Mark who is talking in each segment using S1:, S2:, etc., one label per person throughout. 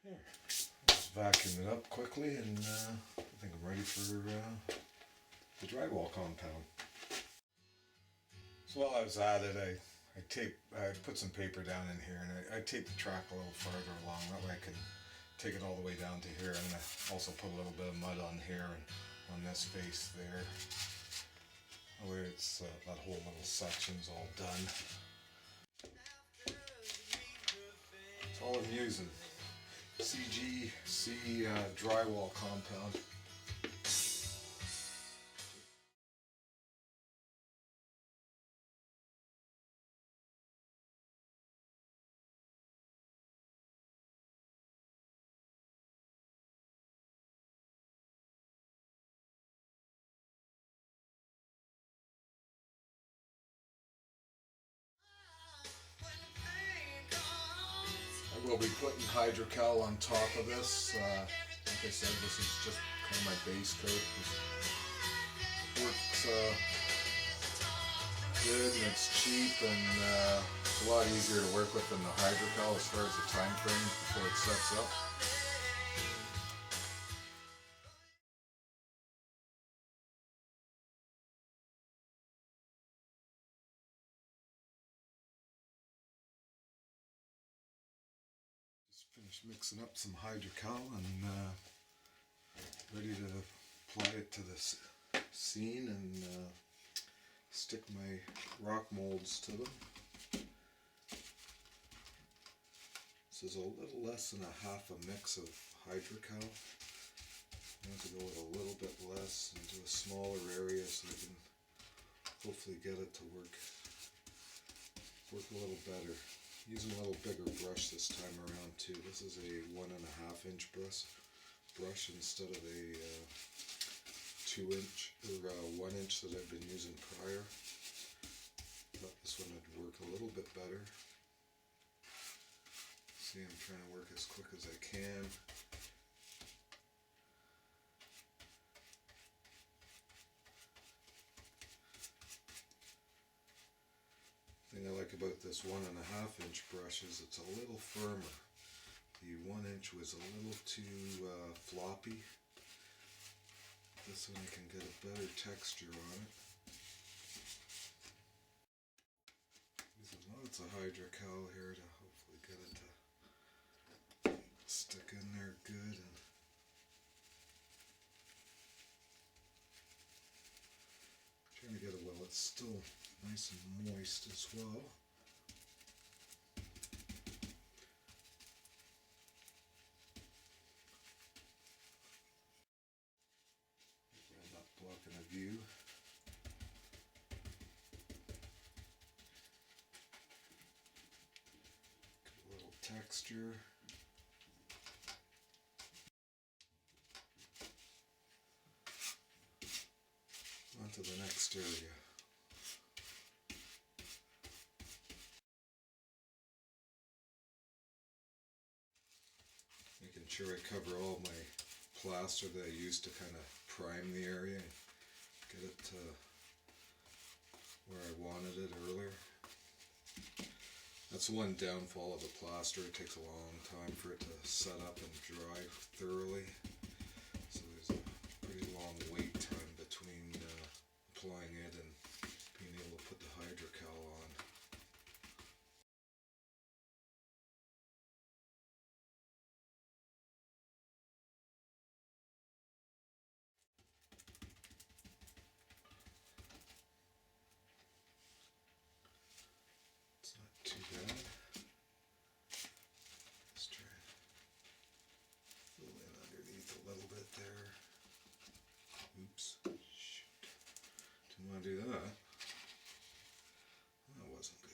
S1: There. Just vacuum it up quickly, and I think I'm ready for the drywall compound. So while I was at it, I put some paper down in here, and I taped the track a little farther along. That way I can take it all the way down to here. I'm gonna also put a little bit of mud on here and on this face there. That way it's that whole little section's all done. That's all I'm using. CGC drywall compound. I will be putting hydrocal on top of this. Like I said, this is just kind of my base coat. This works good, and it's cheap, and it's a lot easier to work with than the hydrocal as far as the time frame before it sets up. Just finished mixing up some hydrocal and ready to apply it to the scene and stick my rock molds to them. This is a little less than a half a mix of hydrocal. I want to go with a little bit less and do a smaller area so I can hopefully get it to work a little better. Using a little bigger brush this time around too. This is a 1.5 inch brush instead of a 2 inch or 1 inch that I've been using prior. Thought this one would work a little bit better. See, I'm trying to work as quick as I can. The thing I like about this 1.5 inch brush is it's a little firmer. The 1 inch was a little too floppy. This one I can get a better texture on it. Using lots of hydrocal here to hopefully get it to stick in there good. And trying to get it while it's still nice and moist as well. I'm not blocking a view. Get a little texture. On to the next area. Making sure I cover all my plaster that I used to kind of prime the area and get it to where I wanted it earlier. That's one downfall of the plaster. It takes a long time for it to set up and dry thoroughly. So there's a pretty long wait time between applying it and being able to put the hydrocal on. It's not too bad. Let's try and fill in underneath a little bit there. Oops. Shoot. Didn't want to do that. That wasn't good.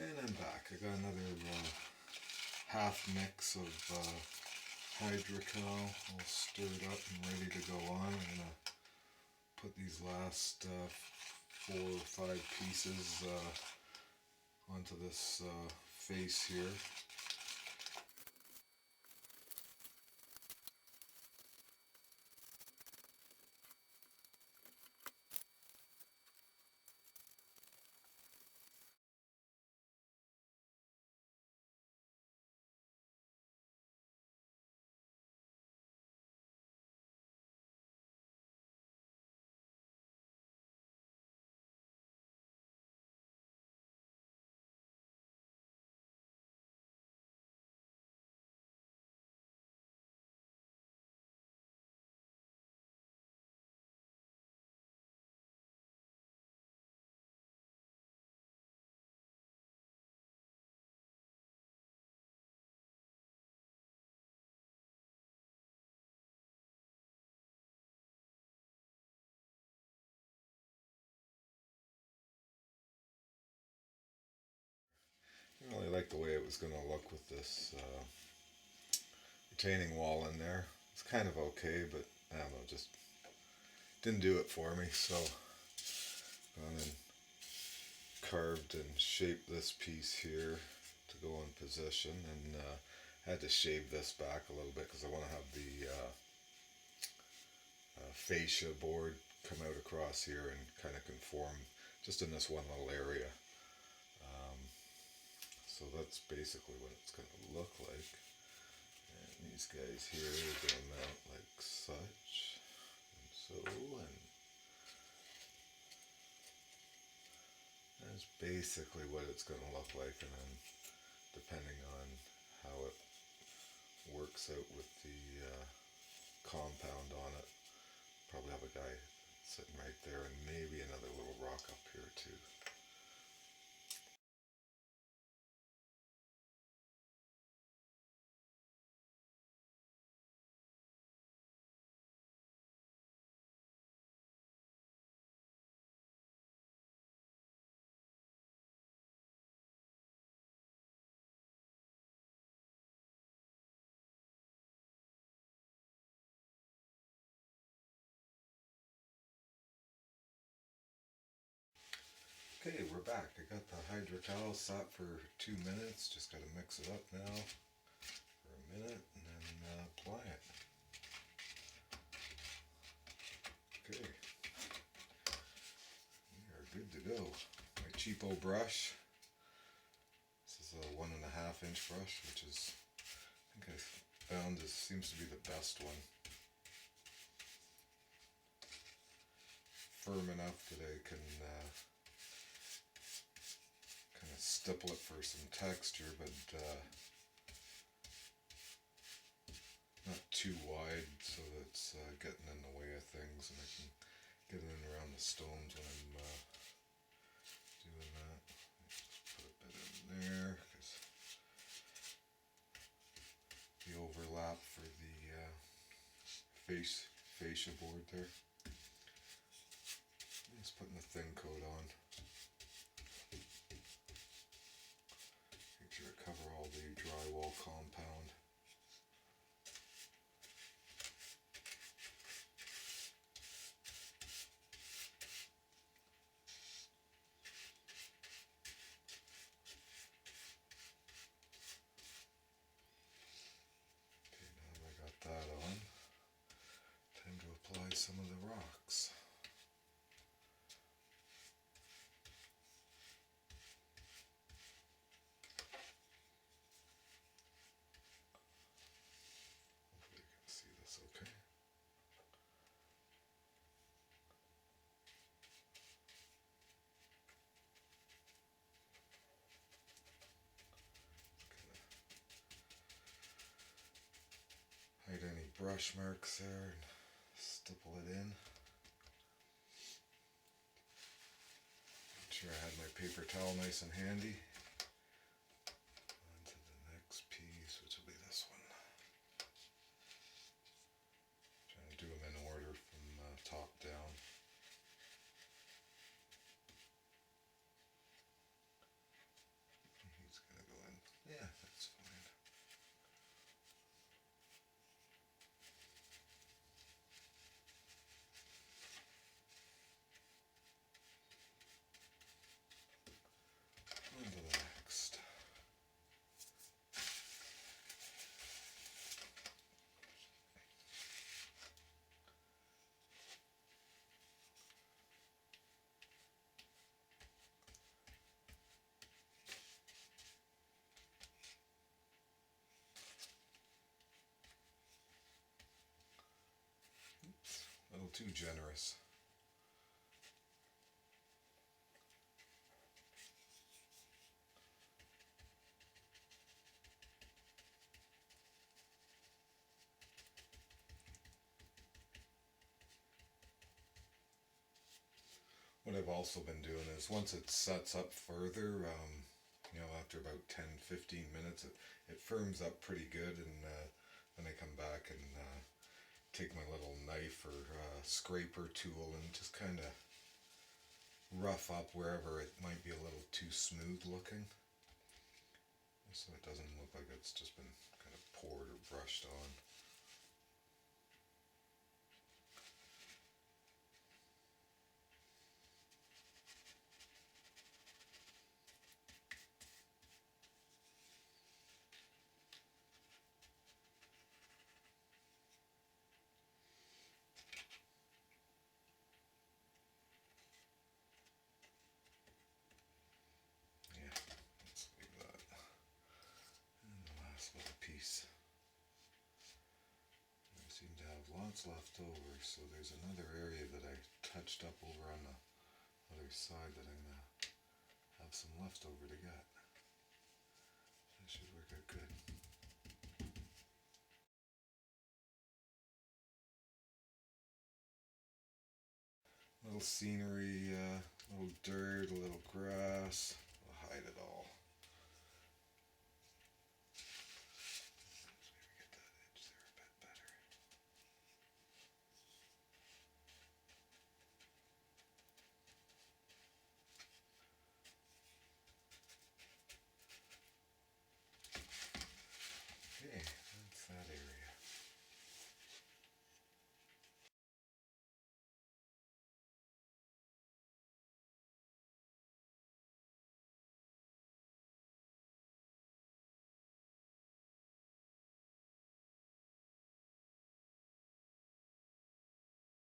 S1: And I'm back. I got another half mix of hydrocal all stirred up and ready to go on. I'm going to put these last 4 or 5 pieces onto this face here. I really like the way it was going to look with this retaining wall in there. It's kind of okay, but I don't know, just didn't do it for me. So gone and carved and shaped this piece here to go in position, and had to shave this back a little bit because I want to have the fascia board come out across here and kind of conform just in this one little area. So that's basically what it's going to look like. And these guys here are going to mount like such, and so, and that's basically what it's going to look like. And then depending on how it works out with the compound on it, probably have a guy sitting right there and maybe another little rock up here too. Okay, we're back. I got the hydrocal sat for 2 minutes. Just got to mix it up now for a minute and then apply it. Okay, we are good to go. My cheapo brush. This is a 1.5 inch brush, which is, I think I found this seems to be the best one. Firm enough that I can kind of stipple it for some texture, but not too wide so that it's getting in the way of things, and I can get it in around the stones when I'm doing that. Just put a bit in there because the overlap for the fascia board there. Just putting a thin coat on. Make sure I cover all the drywall compound. Okay, now that I got that on, time to apply some of the rocks. Okay. Hide any brush marks there and stipple it in. Make sure I had my paper towel nice and handy. On to the next piece, which will be this one. Trying to do them in order from top down. He's gonna go in. Yeah, that's fine. too generous. What I've also been doing is once it sets up further, after about 10-15 minutes, it firms up pretty good, and then I come back and take my little knife or scraper tool and just kind of rough up wherever it might be a little too smooth looking, so it doesn't look like it's just been kind of poured or brushed on. Yeah, let's leave that. And the last little piece. I seem to have lots left over, so there's another area that I touched up over on the other side that I'm going to have some left over to get. That should work out good. Little scenery, little dirt, a little grass. I'll hide it all.